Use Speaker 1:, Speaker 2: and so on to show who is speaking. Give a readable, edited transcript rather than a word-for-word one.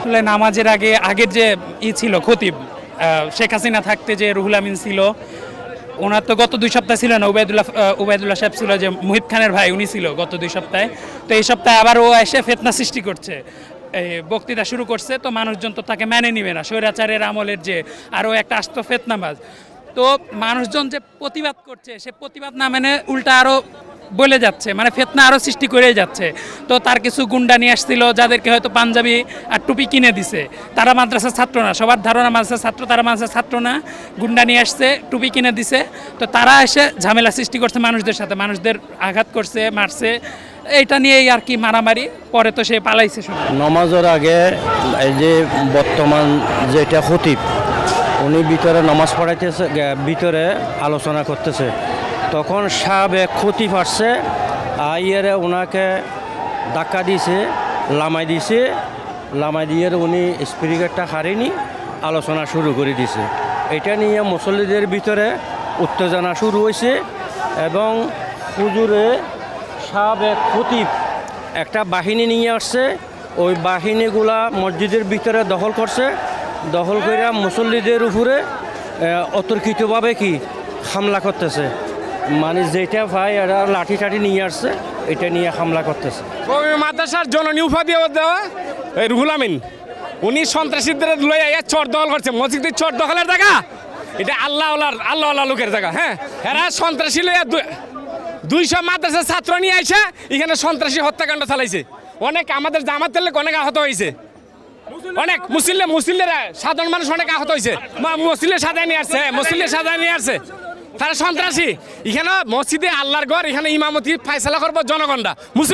Speaker 1: আসলে নামাজের আগের যে ছিল খতিব শেখ হাসিনা থাকতে যে রুহুল আমিন ছিল, ওনার তো গত 2 সপ্তাহ ছিল না, উবায়দুল্লাহ সাহেব ছিল যে মুহিব খানের ভাই, উনি ছিল গত 2 সপ্তাহে। তো এই সপ্তাহে আবার ও এসে ফিতনা সৃষ্টি করছে, এই বক্তৃতা শুরু করছে। তো মানুষজন তো তাকে মেনে নিবে না, স্বৈরাচারের আমলের যে আরও একটা আস্ত ফিতনাবাজ। তো মানুষজন যে প্রতিবাদ করছে, সে প্রতিবাদ না মেনে উল্টা আরও বলে যাচ্ছে, মানে ফিতনা আরও সৃষ্টি করে যাচ্ছে। তো তার কিছু গুন্ডা নিয়ে আসছিল, যাদেরকে হয়তো পাঞ্জাবি আর টুপি কিনে দিছে। তারা মাদ্রাসার ছাত্র না, সবার ধারণা মাদ্রাসার ছাত্র, তারা মাদ্রাসার ছাত্র না। গুন্ডা নিয়ে আসছে, টুপি কিনে দিছে। তো তারা এসে ঝামেলা সৃষ্টি করছে মানুষদের সাথে, মানুষদের আঘাত করছে, মারছে। এইটা নিয়েই আর কি মারামারি। পরে তো সে পালাইছে।
Speaker 2: নামাজের আগে এই যে বর্তমান যেটা খতিব, উনি ভিতরে নামাজ পড়াইতেছে, ভিতরে আলোচনা করতেছে। তখন সাবেক খতিব আসছে, আইয়ারে ওনাকে ধাক্কা দিয়েছে, লামাই দিয়েছে। লামাই দিয়ে উনি স্পিকারটা হারেনি, আলোচনা শুরু করে দিছে। এটা নিয়ে মুসল্লিদের ভিতরে উত্তেজনা শুরু হয়েছে এবং হুজুরে সাবেক খতিব একটা বাহিনী নিয়ে আসছে। ওই বাহিনীগুলা মসজিদের ভিতরে দখল করছে, দখল করে মুসল্লিদের উপরে অতর্কিতভাবে কি হামলা করতেছে। মানে যেটা ভাই এরা লাঠি টাঠি নিয়ে আসছে, এটা নিয়ে হামলা করতেছে।
Speaker 3: মাদ্রাসার জননী উপাধি দেওয়া রুহুল আমিন, উনি সন্ত্রাসীদের লইয়া চর দখল করছে। মসজিদের চর দখলের জায়গা এটা আল্লাহ লোকের জায়গা। হ্যাঁ, এরা সন্ত্রাসী লইয়া 200 মাদ্রাসার ছাত্র নিয়ে আইসা এখানে সন্ত্রাসী হত্যাকাণ্ড চালাইছে। অনেক আমাদের জামাতের লোক অনেক আহত হয়েছে, অনেক মুসলিমরা সাধারণ মানুষ অনেক আহত হয়েছে। মুসলিম সাজায় নিয়ে আসছে, মুসলিম সাজায় নিয়ে আসছে। তারা সন্ত্রাসী। এখানে মসজিদে আল্লাহর ঘর, এখানে ইমামতি ফায়সালা করবো জনগণরা।